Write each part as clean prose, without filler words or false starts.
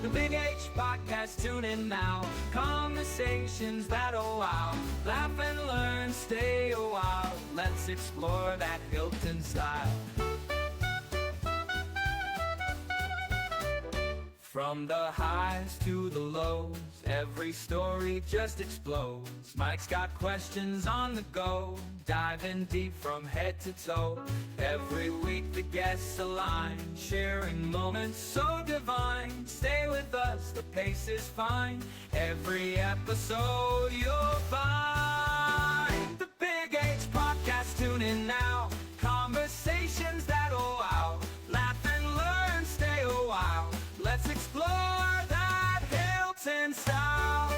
The Big H Podcast, tune in now. Conversations that'll wow. Laugh and learn, stay a while. Let's explore that Hilton style. From the highs to the lows, every story just explodes. Mike's got questions on the go, diving deep from head to toe. Every week the guests align, sharing moments so divine. Stay with us, the pace is fine. Every episode you'll find. The Big H Podcast, tune in now. Conversations that'll wow. Laugh and learn, stay a while. Let's explore that Hilton style.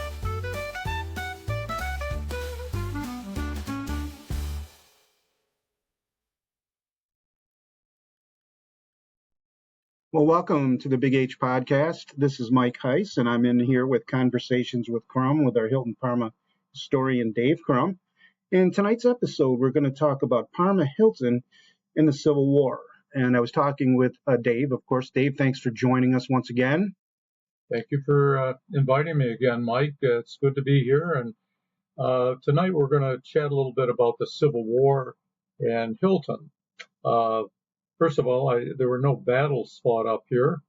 Well, welcome to the Big H Podcast. This is Mike Heiss, and I'm in here with Conversations with Crumb with our Hilton Parma historian, Dave Crumb. In tonight's episode, we're going to talk about Parma Hilton in the Civil War. And I was talking with Dave. Of course, Dave, thanks for joining us once again. Thank you for inviting me again, Mike. It's good to be here. And tonight we're going to chat a little bit about the Civil War and Hilton. First of all, there were no battles fought up here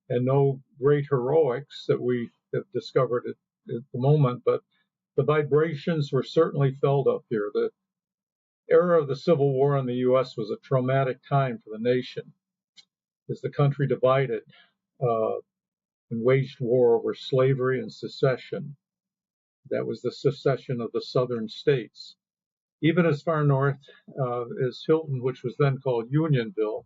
and no great heroics that we have discovered at the moment, but the vibrations were certainly felt up here. The era of the Civil War in the U.S. was a traumatic time for the nation as the country divided and waged war over slavery and secession. That was the secession of the southern states. Even as far north as Hilton, which was then called Unionville,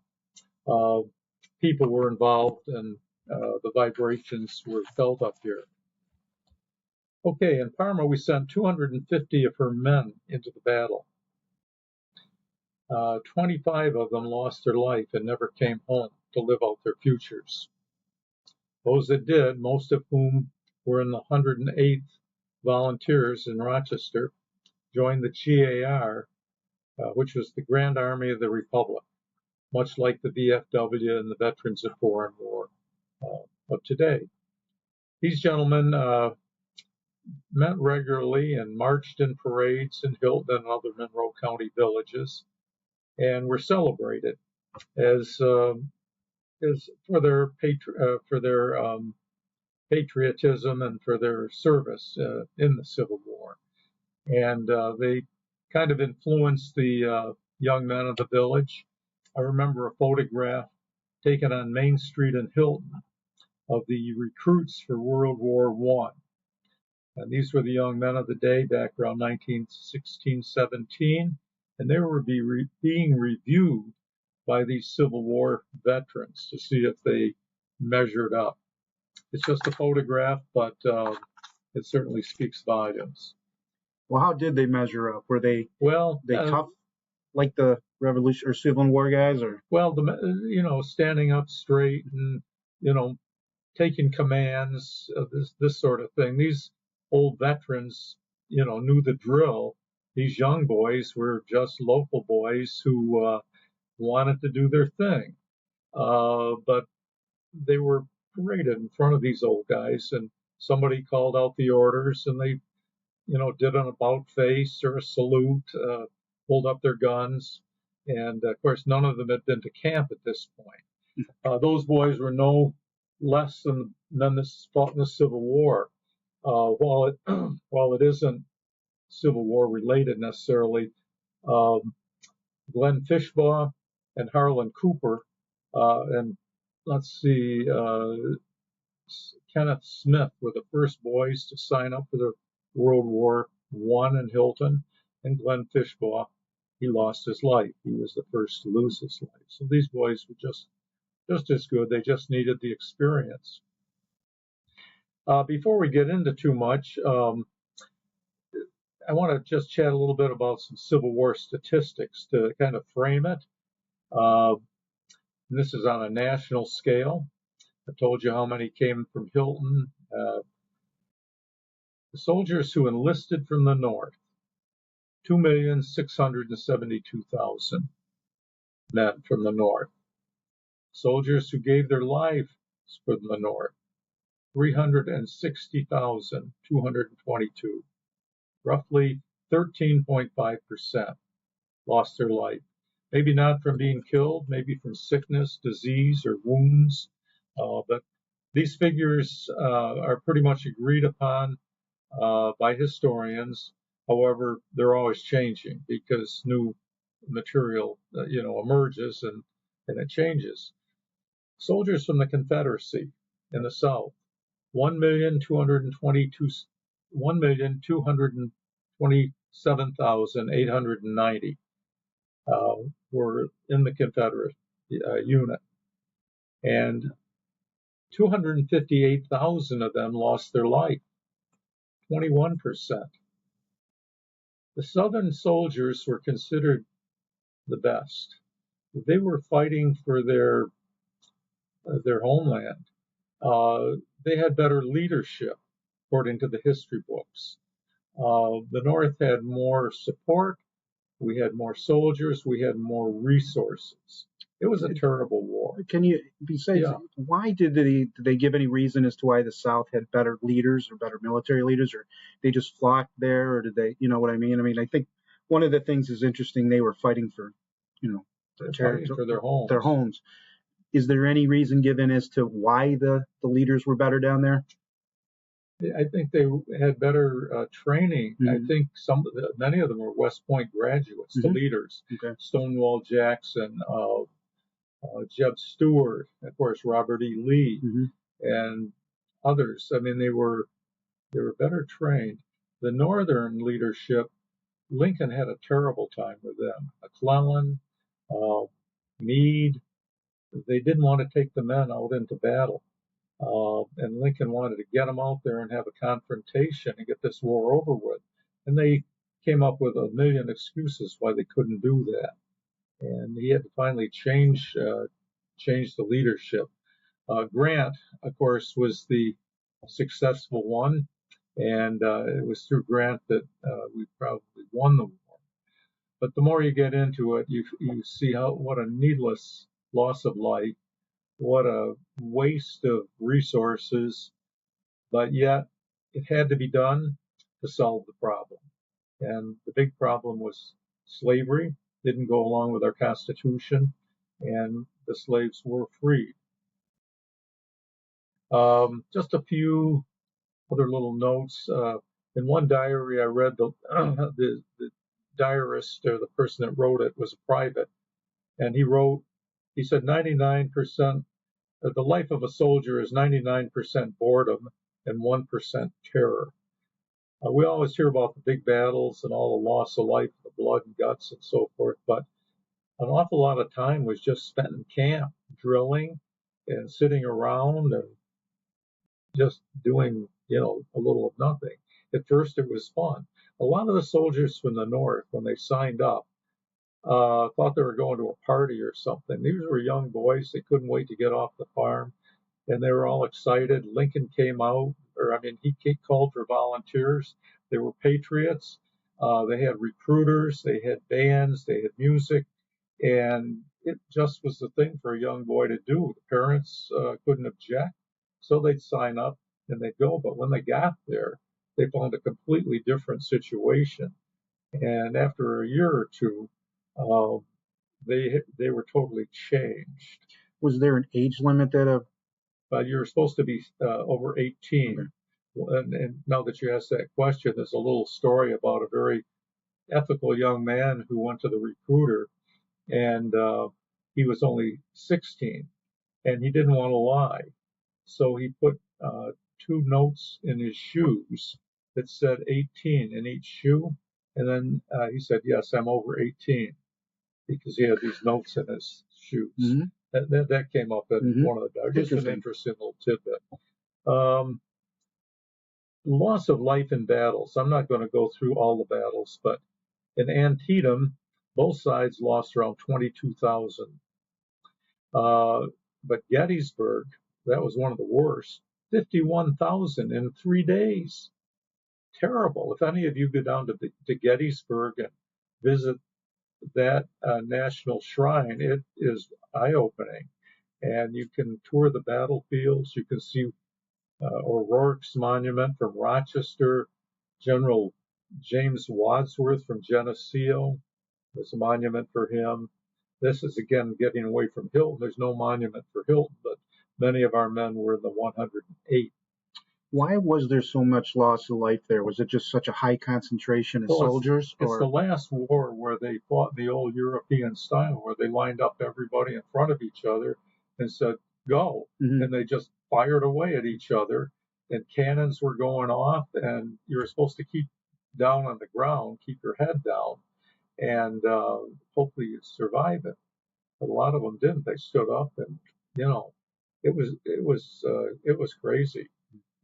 people were involved and the vibrations were felt up here. Okay, in Parma, we sent 250 of her men into the battle. 25 of them lost their life and never came home to live out their futures. Those that did, most of whom were in the 108th Volunteers in Rochester, joined the GAR, which was the Grand Army of the Republic, much like the VFW and the Veterans of Foreign War of today. These gentlemen met regularly and marched in parades in Hilton and other Monroe County villages, and were celebrated as for their patriotism and for their service in the Civil War. And they kind of influenced the young men of the village. I remember a photograph taken on Main Street in Hilton of the recruits for World War I. And these were the young men of the day back around 1916-17, and they were being reviewed by these Civil War veterans to see if they measured up. It's just a photograph, but it certainly speaks volumes. Well, how did they measure up? Were they tough like the Revolution or Civil War guys, or? Well, standing up straight and taking commands, this sort of thing. These old veterans, knew the drill. These young boys were just local boys who wanted to do their thing, but they were paraded in front of these old guys, and somebody called out the orders, and they did an about face or a salute, pulled up their guns, and of course none of them had been to camp at this point. Those boys were no less than men that fought in the Civil War. While it isn't Civil War related necessarily, Glenn Fishbaugh and Harlan Cooper, and Kenneth Smith were the first boys to sign up for the World War I in Hilton, and Glenn Fishbaugh, he lost his life. He was the first to lose his life. So these boys were just as good. They just needed the experience. Before we get into too much, I want to just chat a little bit about some Civil War statistics to kind of frame it. And this is on a national scale. I told you how many came from Hilton. The soldiers who enlisted from the North, 2,672,000 men from the North. Soldiers who gave their lives for the North, 360,222. Roughly 13.5% lost their life. Maybe not from being killed, maybe from sickness, disease, or wounds. But these figures are pretty much agreed upon by historians. However, they're always changing because new material, emerges and it changes. Soldiers from the Confederacy in the South, 1,227,890 were in the Confederate unit, and 258,000 of them lost their life, 21%. The Southern soldiers were considered the best. They were fighting for their homeland. They had better leadership, according to the history books. The North had more support. We had more soldiers. We had more resources. It was a terrible war. Can you, besides, why did they give any reason as to why the South had better leaders or better military leaders, or they just flocked there, or did they, you know what I mean? I mean, I think one of the things is interesting. They were fighting for, fighting for their homes. Their homes. Is there any reason given as to why the leaders were better down there? I think they had better training. I think many of them were West Point graduates, the leaders. Okay. Stonewall Jackson, Jeb Stuart, of course, Robert E. Lee, and others. I mean, they were better trained. The Northern leadership, Lincoln had a terrible time with them. McClellan, Meade, they didn't want to take the men out into battle. And Lincoln wanted to get them out there and have a confrontation and get this war over with. And they came up with a million excuses why they couldn't do that. And he had to finally change the leadership. Grant, of course, was the successful one, and it was through Grant that we probably won the war. But the more you get into it, you see what a needless loss of life, what a waste of resources, but yet it had to be done to solve the problem. And the big problem was slavery, didn't go along with our Constitution, and the slaves were freed. Just a few other little notes. In one diary I read, the diarist, or the person that wrote it, was a private, and he said 99%, the life of a soldier is 99% boredom and 1% terror. We always hear about the big battles and all the loss of life, the blood and guts and so forth, but an awful lot of time was just spent in camp, drilling and sitting around and just doing, a little of nothing. At first it was fun. A lot of the soldiers from the North, when they signed up, thought they were going to a party or something. These were young boys. They couldn't wait to get off the farm, and they were all excited. Lincoln came out, he called for volunteers. They were patriots. They had recruiters. They had bands. They had music, and it just was the thing for a young boy to do. The parents couldn't object, so they'd sign up and they'd go. But when they got there, they found a completely different situation. And after a year or two, they were totally changed. Was there an age limit that But you were supposed to be over 18. Okay. And now that you asked that question, there's a little story about a very ethical young man who went to the recruiter, and he was only 16, and he didn't want to lie. So he put 2 notes in his shoes that said 18 in each shoe, and then he said, "Yes, I'm over 18." Because he had these notes in his shoes. That came up in one of the diaries. Just an interesting little tidbit. Loss of life in battles. I'm not going to go through all the battles, but in Antietam, both sides lost around 22,000. But Gettysburg, that was one of the worst. 51,000 in 3 days. Terrible. If any of you go down to Gettysburg and visit that national shrine, it is eye-opening, and you can tour the battlefields. You can see O'Rourke's monument from Rochester, General James Wadsworth from Geneseo. There's a monument for him. This is again getting away from Hilton. There's no monument for Hilton, but many of our men were in the 108. Why was there so much loss of life there? Was it just such a high concentration of Well, soldiers? it's the last war where they fought the old European style, where they lined up everybody in front of each other and said, go. Mhm. And they just fired away at each other, and cannons were going off, and you were supposed to keep down on the ground, keep your head down, and hopefully you'd survive it. But a lot of them didn't. They stood up, and you know, it was crazy.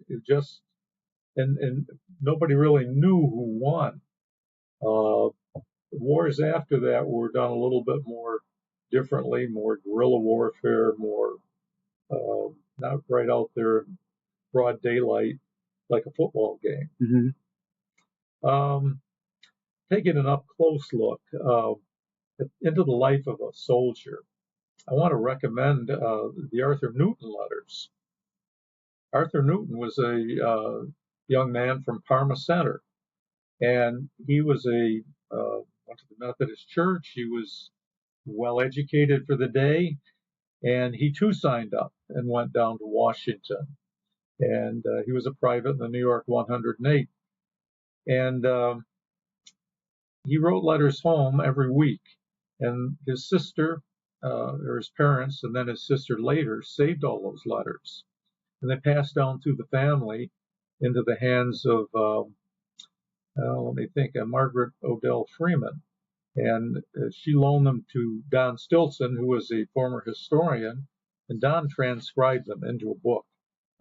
It just and nobody really knew who won. Uh, Wars after that were done a little bit more differently, more guerrilla warfare, more not right out there in broad daylight like a football game. Um, Taking an up close look into the life of a soldier, I want to recommend the Arthur Newton letters. Arthur Newton was a young man from Parma Center, and he was went to the Methodist Church. He was well educated for the day, and he too signed up and went down to Washington. And he was a private in the New York 108. And he wrote letters home every week. And his sister, or his parents, and then his sister later, saved all those letters. And they passed down through the family into the hands of, let me think, Margaret Odell Freeman. And she loaned them to Don Stilson, who was a former historian, and Don transcribed them into a book.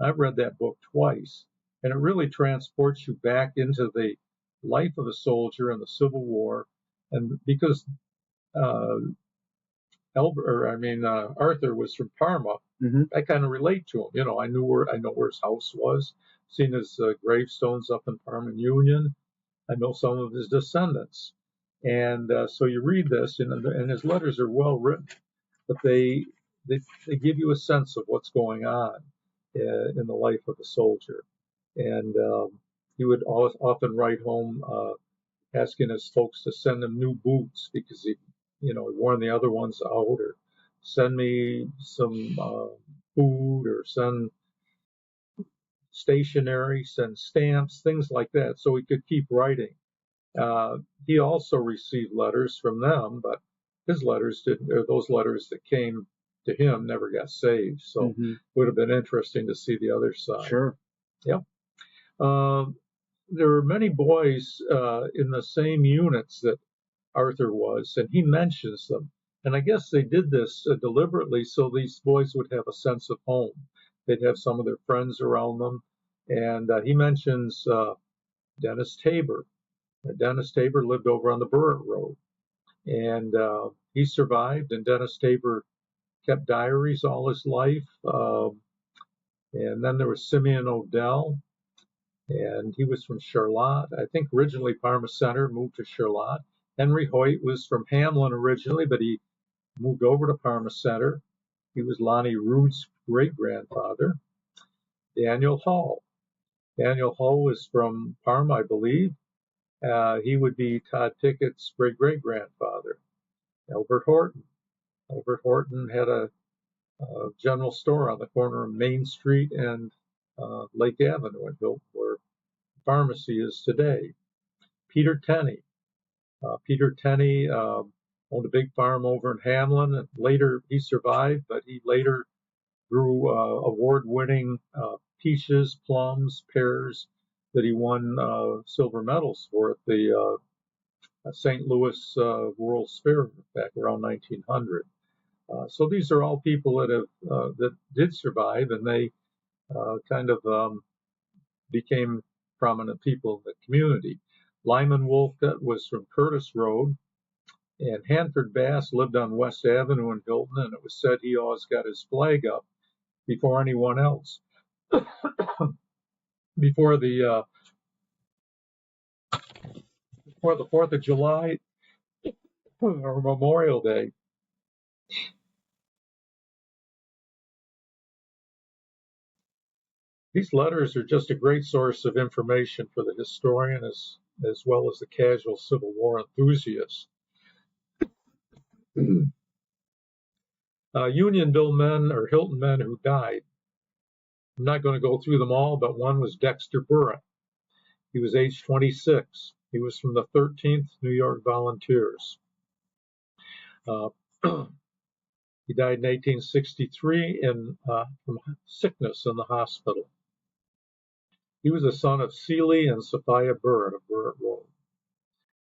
I've read that book twice, and it really transports you back into the life of a soldier in the Civil War. And because Arthur was from Parma, I kind of relate to him. You know, I know where his house was, seen his gravestones up in Parma Union. I know some of his descendants. And so you read this, and his letters are well written, but they give you a sense of what's going on in the life of a soldier. And he would often write home asking his folks to send him new boots because he worn the other ones out, or send me some food, or send stationery, send stamps, things like that, so he could keep writing. He also received letters from them, but his letters didn't, or those letters that came to him never got saved. So it would have been interesting to see the other side. Sure. Yep. There were many boys in the same units that Arthur was, and he mentions them. And I guess they did this deliberately so these boys would have a sense of home. They'd have some of their friends around them. And he mentions Dennis Tabor. Dennis Tabor lived over on the Burritt Road, and he survived. And Dennis Tabor kept diaries all his life. And then there was Simeon Odell, and he was from Charlotte. I think originally Parma Center, moved to Charlotte. Henry Hoyt was from Hamlin originally, but he moved over to Parma Center. He was Lonnie Rood's great-grandfather. Daniel Hall. Daniel Hall was from Parma, I believe. He would be Todd Pickett's great-great-grandfather. Albert Horton. Albert Horton had a general store on the corner of Main Street and Lake Avenue in Hilton, where the pharmacy is today. Peter Tenney. Peter Tenney owned a big farm over in Hamlin, and later he survived, but he later grew award-winning peaches, plums, pears that he won silver medals for at the St. Louis World's Fair back around 1900. So these are all people that did survive, and they kind of became prominent people in the community. Lyman Wolfgut was from Curtis Road, and Hanford Bass lived on West Avenue in Hilton, and it was said he always got his flag up before anyone else. before the 4th of July or Memorial Day. These letters are just a great source of information for the historian as well as the casual Civil War enthusiast. Unionville men or Hilton men who died. I'm not going to go through them all, but one was Dexter Burritt. He was age 26. He was from the 13th New York Volunteers. He died in 1863 from sickness in the hospital. He was the son of Seeley and Sophia Burritt of Burritt Road.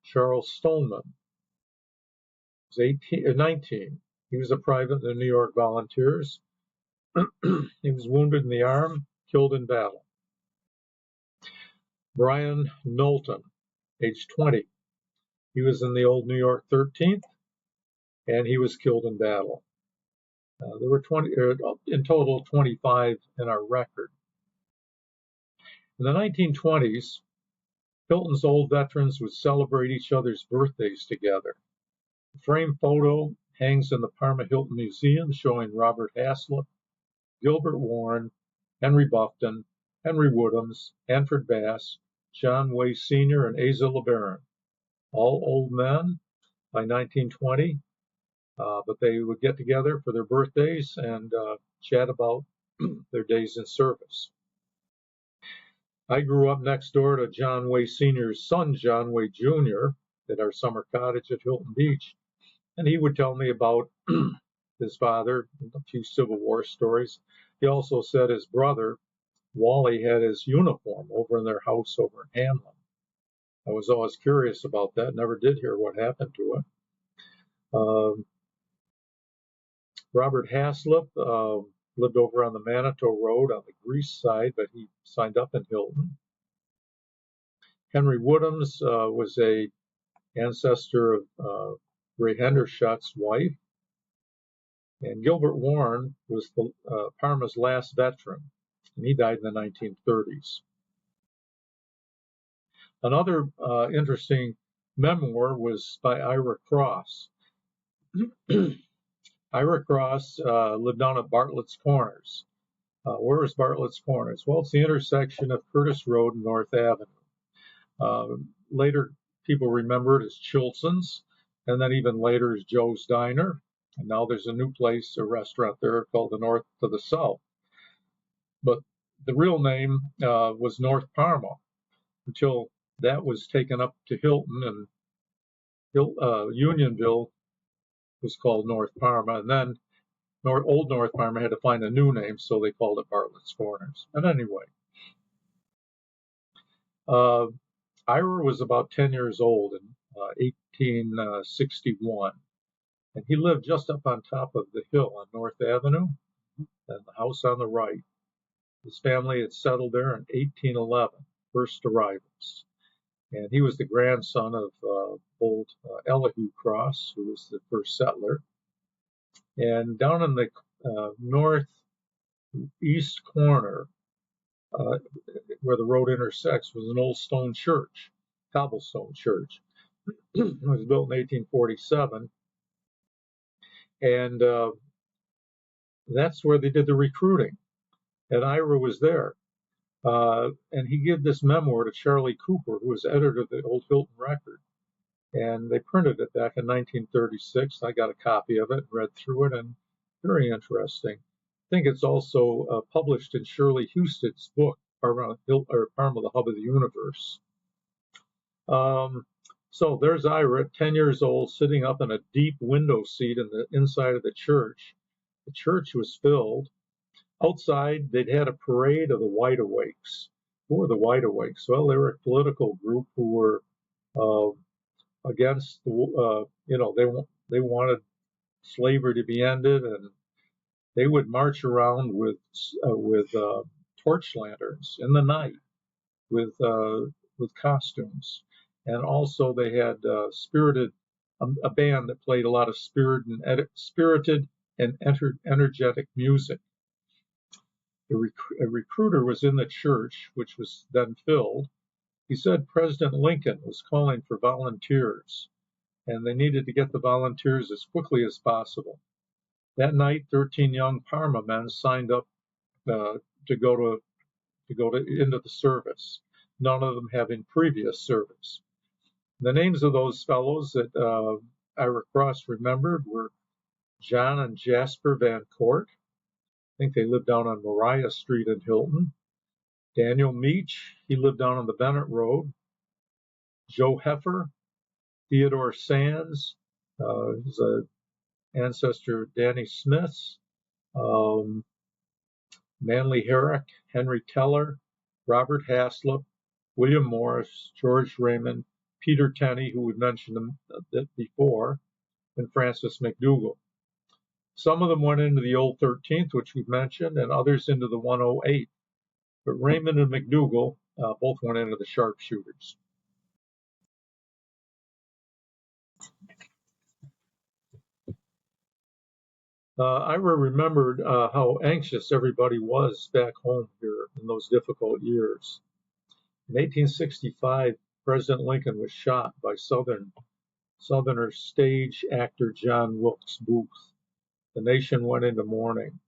Charles Stoneman was 19. He was a private in the New York Volunteers. He was wounded in the arm, killed in battle. Brian Knowlton, age 20. He was in the old New York 13th, and he was killed in battle. There were in total 25 in our record. In the 1920s, Hilton's old veterans would celebrate each other's birthdays together. The framed photo hangs in the Parma Hilton Museum showing Robert Haslip, Gilbert Warren, Henry Buffton, Henry Woodhams, Hanford Bass, John Way Sr., and Asa LeBaron. All old men by 1920, but they would get together for their birthdays and chat about their days in service. I grew up next door to John Way Sr.'s son, John Way Jr., at our summer cottage at Hilton Beach, and he would tell me about his father, a few Civil War stories. He also said his brother, Wally, had his uniform over in their house over in Hamlin. I was always curious about that, never did hear what happened to it. Robert Haslip lived over on the Manitou Road on the Greece side, but he signed up in Hilton. Henry Woodhams was a ancestor of Ray Hendershot's wife. And Gilbert Warren was Parma's last veteran, and he died in the 1930s. Another interesting memoir was by Ira Cross. Ira Cross lived down at Bartlett's Corners. Where is Bartlett's Corners? Well, it's the intersection of Curtis Road and North Avenue. Later, people remember it as Chilson's, and then even later as Joe's Diner. And now there's a new place, a restaurant there called the North to the South. But the real name was North Parma until that was taken up to Hilton, and Unionville was called North Parma. And then Old North Parma had to find a new name, so they called it Bartlett's Corners. But anyway, Ira was about 10 years old in 1861. And he lived just up on top of the hill on North Avenue, and the house on the right. His family had settled there in 1811, first arrivals. And he was the grandson of old Elihu Cross, who was the first settler. And down in the northeast corner, where the road intersects, was an old stone church, cobblestone church. It was built in 1847. And that's where they did the recruiting. And Ira was there. And he gave this memoir to Charlie Cooper, who was editor of the old Hilton Record. And they printed it back in 1936. I got a copy of it, read through it, and very interesting. I think it's also published in Shirley Houston's book, Parma, the Hub of the Universe. So there's Ira, 10 years old, sitting up in a deep window seat in the inside of the church. The church was filled. Outside, they'd had a parade of the Wide Awakes. Who were the Wide Awakes? Well, they were a political group who were against, they wanted slavery to be ended, and they would march around with torch lanterns in the night with costumes. And also they had a band that played a lot of spirited and energetic music. A recruiter was in the church, which was then filled. He said President Lincoln was calling for volunteers, and they needed to get the volunteers as quickly as possible. That night, 13 young Parma men signed up to go to to go into the service, none of them having previous service. The names of those fellows that Ira Cross remembered were John and Jasper Van Court. I think they lived down on Mariah Street in Hilton. Daniel Meach, he lived down on the Bennett Road. Joe Heffer, Theodore Sands, he's an ancestor of Danny Smith's. Manly Herrick, Henry Teller, Robert Haslip, William Morris, George Raymond, Peter Tenney, who we mentioned before, and Francis McDougall. Some of them went into the old 13th, which we've mentioned, and others into the 108. But Raymond and McDougall both went into the sharpshooters. Ira remembered how anxious everybody was back home here in those difficult years. In 1865, President Lincoln was shot by Southerner stage actor John Wilkes Booth. The nation went into mourning.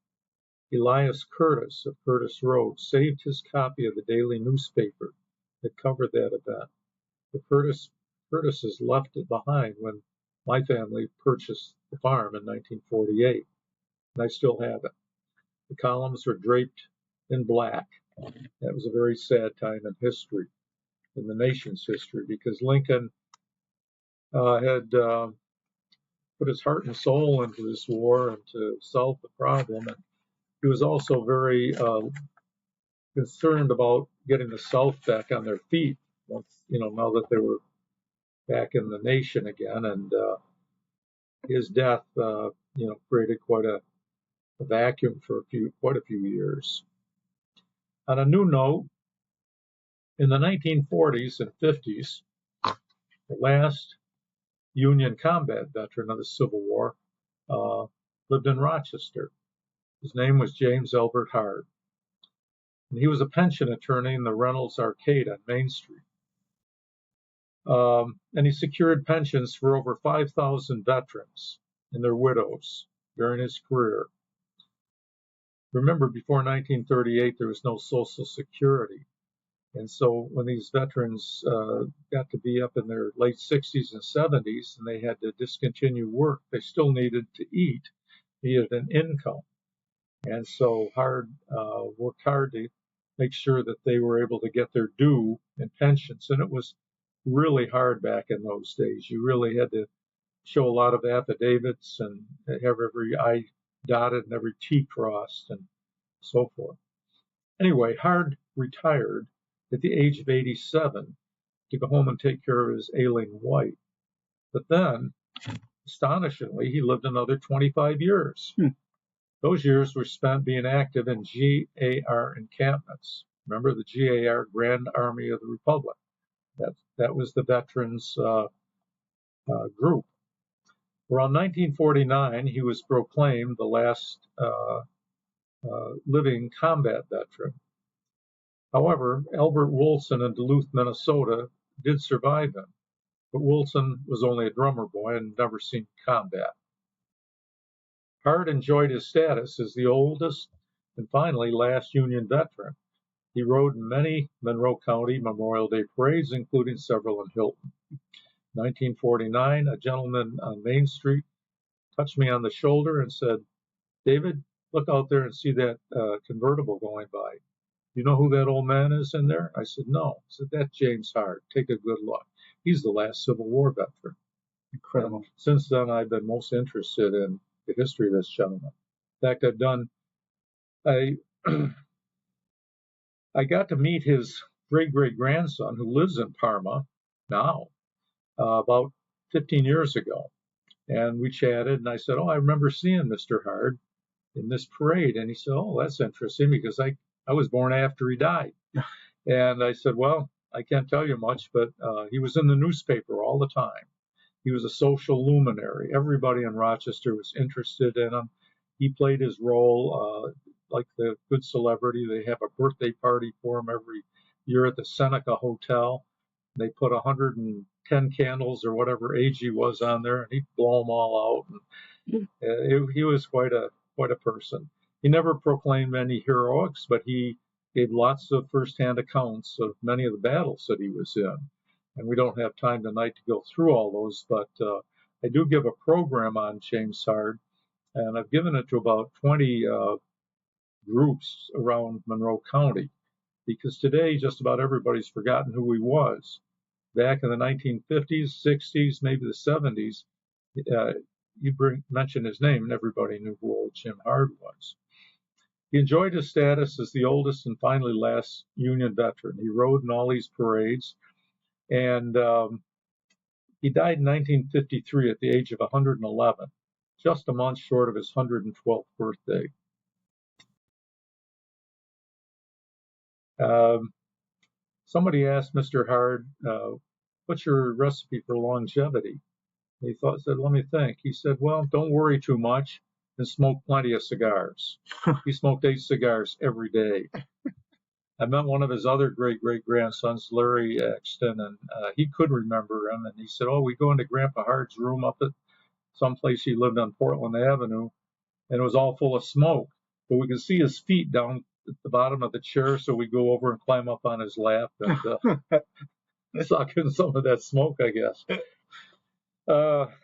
Elias Curtis of Curtis Road saved his copy of the daily newspaper that covered that event. The Curtises left it behind when my family purchased the farm in 1948, and I still have it. The columns were draped in black. That was a very sad time in history, in the nation's history, because Lincoln had put his heart and soul into this war and to solve the problem. And he was also very concerned about getting the South back on their feet, once, now that they were back in the nation again. And his death, created quite a vacuum for quite a few years. On a new note, in the 1940s and 50s, the last Union combat veteran of the Civil War lived in Rochester. His name was James Elbert Hard, and he was a pension attorney in the Reynolds Arcade on Main Street. And he secured pensions for over 5,000 veterans and their widows during his career. Remember, before 1938, there was no Social Security. And so when these veterans got to be up in their late 60s and 70s and they had to discontinue work, they still needed to eat, needed an income. And so worked hard to make sure that they were able to get their due in pensions. And it was really hard back in those days. You really had to show a lot of affidavits and have every I dotted and every T crossed and so forth. Anyway, Hard retired at the age of 87 to go home and take care of his ailing wife. But then, astonishingly, he lived another 25 years. Those years were spent being active in GAR encampments. Remember the GAR, Grand Army of the Republic? That was the veterans group. Around 1949, he was proclaimed the last living combat veteran. However, Albert Wilson in Duluth, Minnesota, did survive him, but Wilson was only a drummer boy and never seen combat. Hard enjoyed his status as the oldest and finally last Union veteran. He rode in many Monroe County Memorial Day parades, including several in Hilton. In 1949, a gentleman on Main Street touched me on the shoulder and said, "David, look out there and see that convertible going by. You know who that old man is in there?" I said, "No." He said, "That's James Hard. Take a good look. He's the last Civil War veteran." Incredible. And since then, I've been most interested in the history of this gentleman. In fact, I got to meet his great-great-grandson, who lives in Parma now, about 15 years ago. And we chatted, and I said, "Oh, I remember seeing Mr. Hard in this parade." And he said, "Oh, that's interesting, because I was born after he died." And I said, "Well, I can't tell you much, but he was in the newspaper all the time. He was a social luminary. Everybody in Rochester was interested in him. He played his role like the good celebrity. They have a birthday party for him every year at the Seneca Hotel. They put 110 candles or whatever age he was on there, and he'd blow them all out. And he was quite a person. He never proclaimed any heroics, but he gave lots of firsthand accounts of many of the battles that he was in. And we don't have time tonight to go through all those, but I do give a program on James Hard, and I've given it to about 20 groups around Monroe County, because today just about everybody's forgotten who he was. Back in the 1950s, 60s, maybe the 70s, mention his name and everybody knew who old Jim Hard was. He enjoyed his status as the oldest and finally last Union veteran. He rode in all these parades, and he died in 1953 at the age of 111, just a month short of his 112th birthday. Somebody asked Mr. Hard, what's your recipe for longevity? He said, let me think. He said, well, don't worry too much and smoke plenty of cigars. He smoked 8 cigars every day. I met one of his other great-great-grandsons, Larry Exton, and he could remember him. And he said, we go into Grandpa Hard's room up at someplace he lived on Portland Avenue, and it was all full of smoke. But we could see his feet down at the bottom of the chair, so we go over and climb up on his lap and suck in some of that smoke, I guess.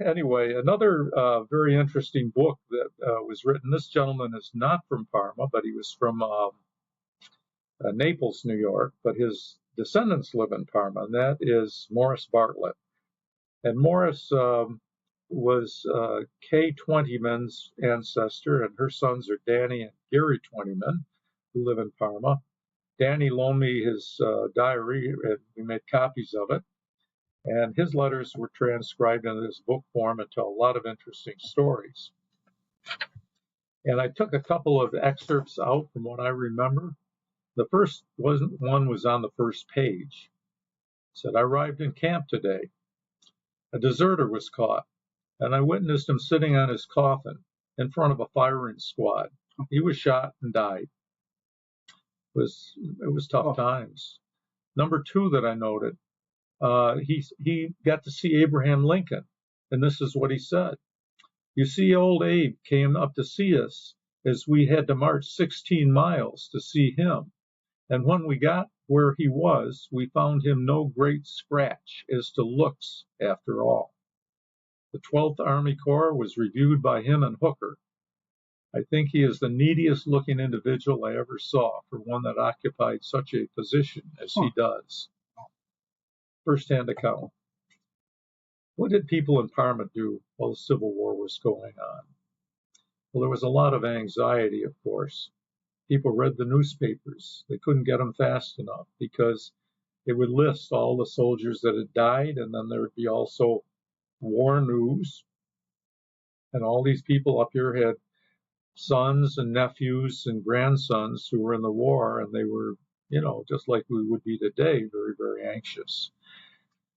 Anyway, another very interesting book that was written. This gentleman is not from Parma, but he was from Naples, New York, but his descendants live in Parma, and that is Morris Bartlett. And Morris was Kay Twentyman's ancestor, and her sons are Danny and Gary Twentyman, who live in Parma. Danny loaned me his diary, and we made copies of it. And his letters were transcribed into this book form and tell a lot of interesting stories. And I took a couple of excerpts out from what I remember. The first one was on the first page. It said, I arrived in camp today. A deserter was caught, and I witnessed him sitting on his coffin in front of a firing squad. He was shot and died. It was tough times. Number 2 that I noted, he got to see Abraham Lincoln, and this is what he said. You see, old Abe came up to see us as we had to march 16 miles to see him. And when we got where he was, we found him no great scratch as to looks after all. The 12th Army Corps was reviewed by him and Hooker. I think he is the neediest looking individual I ever saw for one that occupied such a position as he does. First-hand account. What did people in Parma do while the Civil War was going on? Well, there was a lot of anxiety, of course. People read the newspapers. They couldn't get them fast enough because it would list all the soldiers that had died, and then there would be also war news. And all these people up here had sons and nephews and grandsons who were in the war, and they were, just like we would be today, very, very anxious.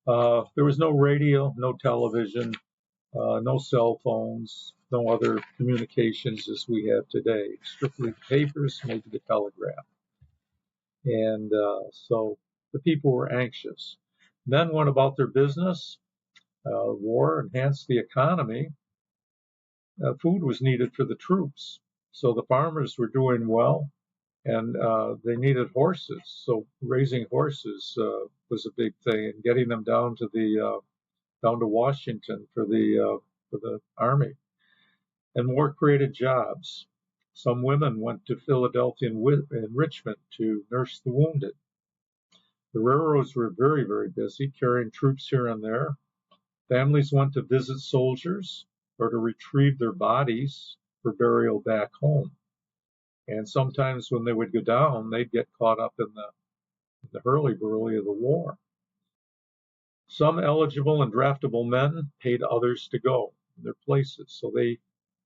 There was no radio, no television, no cell phones, no other communications as we have today. Strictly the papers, maybe the telegraph. And so the people were anxious. Men went about their business. War enhanced the economy. Food was needed for the troops. So the farmers were doing well, and they needed horses. So raising horses was a big thing, and getting them down to Washington for the army. And war created jobs. Some women went to Philadelphia and Richmond to nurse the wounded. The railroads were very, very busy, carrying troops here and there. Families went to visit soldiers or to retrieve their bodies for burial back home. And sometimes when they would go down, they'd get caught up in the hurly-burly of the war. Some eligible and draftable men paid others to go in their places so they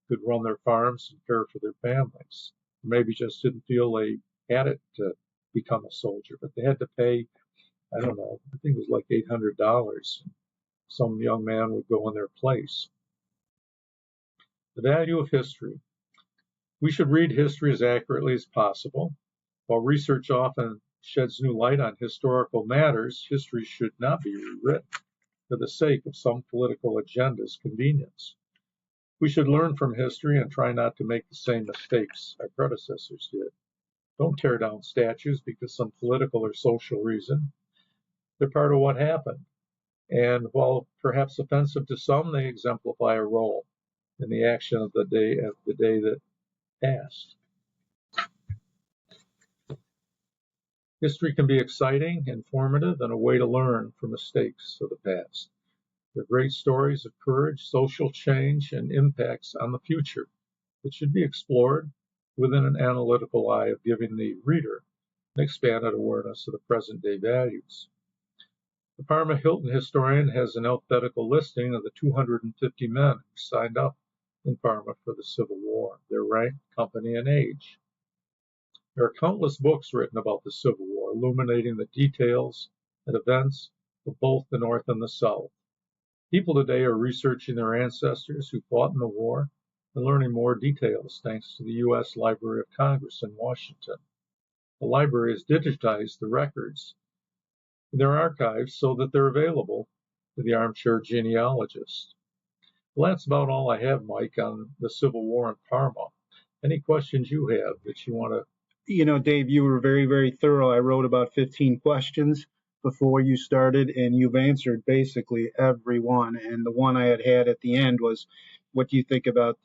could run their farms and care for their families. Maybe just didn't feel they had it to become a soldier, but they had to pay, I don't know, I think it was like $800. Some young man would go in their place. The value of history. We should read history as accurately as possible. While research often sheds new light on historical matters, history should not be rewritten for the sake of some political agenda's convenience. We should learn from history and try not to make the same mistakes our predecessors did. Don't tear down statues because some political or social reason. They're part of what happened. And while perhaps offensive to some, they exemplify a role in the action of the day that passed. History can be exciting, informative, and a way to learn from mistakes of the past. They're great stories of courage, social change, and impacts on the future that should be explored within an analytical eye of giving the reader an expanded awareness of the present-day values. The Parma Hilton historian has an alphabetical listing of the 250 men who signed up in Parma for the Civil War, their rank, company, and age. There are countless books written about the Civil War, illuminating the details and events of both the North and the South. People today are researching their ancestors who fought in the war and learning more details thanks to the U.S. Library of Congress in Washington. The library has digitized the records in their archives so that they're available to the armchair genealogist. Well, that's about all I have, Mike, on the Civil War in Parma. Any questions you have that you want to? Dave, you were very, very thorough. I wrote about 15 questions before you started, and you've answered basically every one. And the one I had at the end was, what do you think about,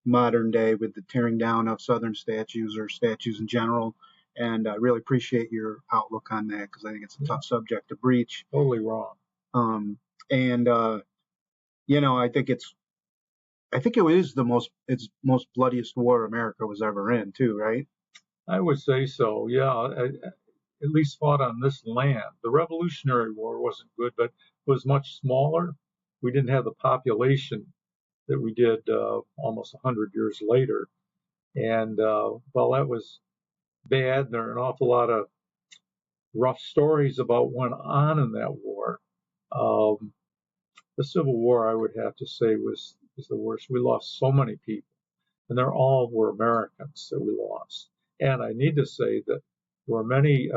modern day with the tearing down of Southern statues or statues in general? And I really appreciate your outlook on that because I think it's a tough subject to breach. Totally wrong. I think it is the most bloodiest war America was ever in, too, right? I would say so, yeah. At least fought on this land. The Revolutionary War wasn't good, but was much smaller. We didn't have the population that we did almost 100 years later. And while that was bad, there are an awful lot of rough stories about what went on in that war. The Civil War, I would have to say, was the worst. We lost so many people, and they all were Americans that we lost. And I need to say that there were many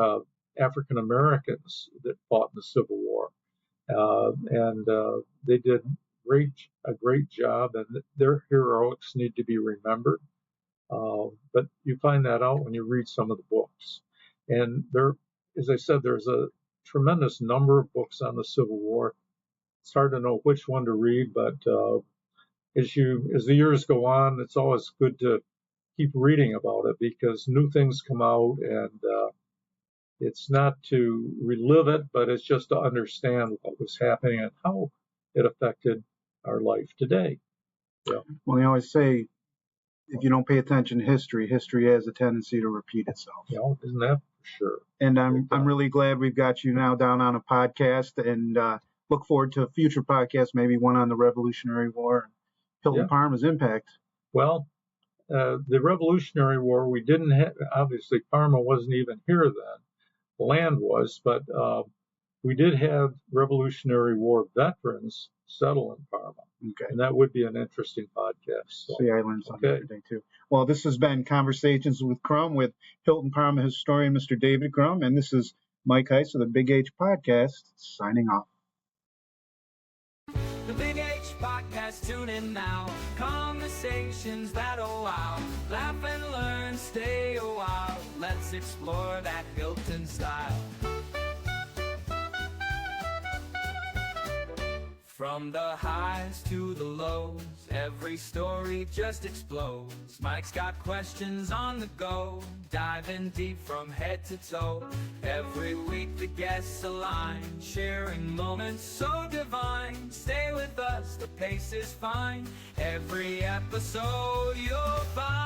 African Americans that fought in the Civil War, and they did a great job, and their heroics need to be remembered. But you find that out when you read some of the books. And there, as I said, there's a tremendous number of books on the Civil War. It's hard to know which one to read, but as the years go on, it's always good to keep reading about it because new things come out, and it's not to relive it, but it's just to understand what was happening and how it affected our life today. Yeah. Well, they always say, if you don't pay attention to history, history has a tendency to repeat itself. Yeah, isn't that for sure? And I'm really glad we've got you now down on a podcast, and look forward to a future podcast, maybe one on the Revolutionary War and Hilton Parma's impact. Well, the Revolutionary War, we didn't have, obviously Parma wasn't even here then. The land was, but we did have Revolutionary War veterans settle in Parma. Okay. And that would be an interesting podcast. So. See, I learned something today, too. Well, this has been Conversations with Crumb with Hilton Parma historian, Mr. David Crumb, and this is Mike Heiss of the Big H Podcast, signing off. The Big H Podcast, tune in now. Conversations that'll wow. Laugh and learn, stay a while. Let's explore that Hilton style. From the highs to the lows, every story just explodes. Mike's got questions on the go, diving deep from head to toe. Every week the guests align, sharing moments so divine. Stay with us, the pace is fine. Every episode you'll find